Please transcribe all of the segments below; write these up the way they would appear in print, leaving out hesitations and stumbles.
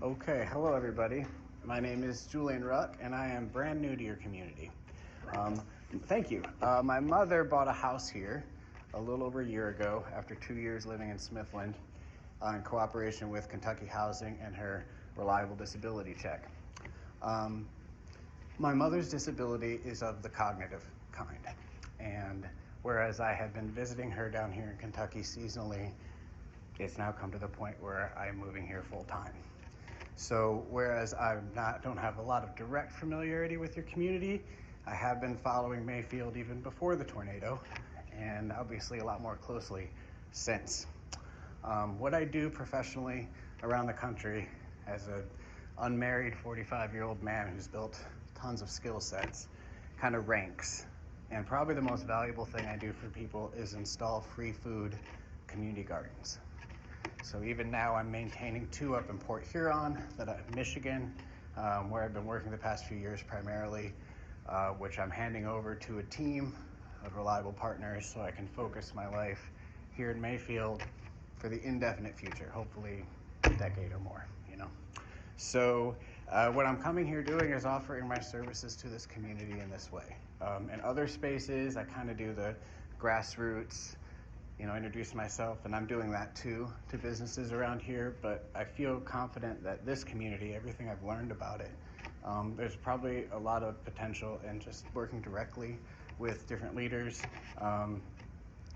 Okay, hello everybody. My name is Julian Ruck and I am brand new to your community. Thank you. My mother bought a house here a little over a year ago after 2 years living in Smithland in cooperation with Kentucky Housing and her reliable disability check. My mother's disability is of the cognitive kind, and whereas I had been visiting her down here in Kentucky seasonally, it's now come to the point where I'm moving here full time. So whereas I don't have a lot of direct familiarity with your community, I have been following Mayfield even before the tornado, and obviously a lot more closely since. What I do professionally around the country as an unmarried 45-year-old man who's built tons of skill sets kind of ranks. And probably the most valuable thing I do for people is install free food community gardens. So even now I'm maintaining 2 up in Port Huron, Michigan, where I've been working the past few years primarily, which I'm handing over to a team of reliable partners so I can focus my life here in Mayfield for the indefinite future, hopefully a decade or more, So what I'm coming here doing is offering my services to this community in this way. In other spaces, I kind of do the grassroots, introduce myself, and I'm doing that too to businesses around here, but I feel confident that this community, everything I've learned about it, there's probably a lot of potential in just working directly with different leaders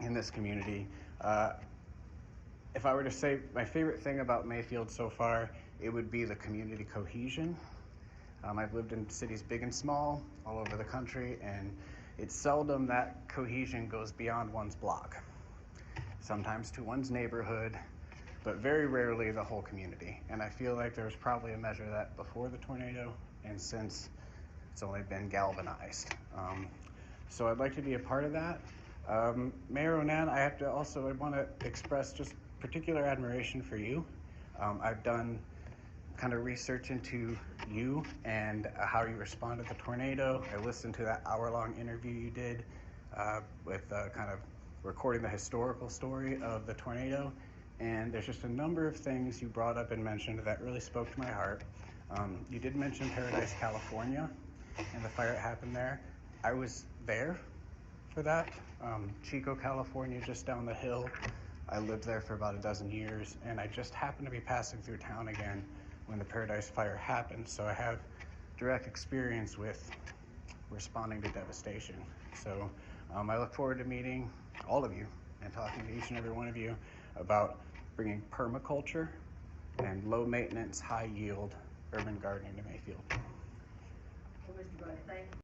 in this community. If I were to say my favorite thing about Mayfield so far, it would be the community cohesion. I've lived in cities big and small all over the country, and it's seldom that cohesion goes beyond one's block. Sometimes to one's neighborhood, but very rarely the whole community. And I feel like there was probably a measure of that before the tornado, and since it's only been galvanized. So I'd like to be a part of that. Mayor Onan, I want to express just particular admiration for you. I've done kind of research into you and how you responded to the tornado. I listened to that hour-long interview you did with kind of recording the historical story of the tornado, and there's just a number of things you brought up and mentioned that really spoke to my heart. You did mention Paradise, California, and the fire that happened there. I was there for that. Chico, California, just down the hill. I lived there for about a dozen years, and I just happened to be passing through town again when the Paradise fire happened, so I have direct experience with responding to devastation. So I look forward to meeting all of you and talking to each and every one of you about bringing permaculture and low maintenance, high yield urban gardening to Mayfield. Well, Mr. Bunny, thank you.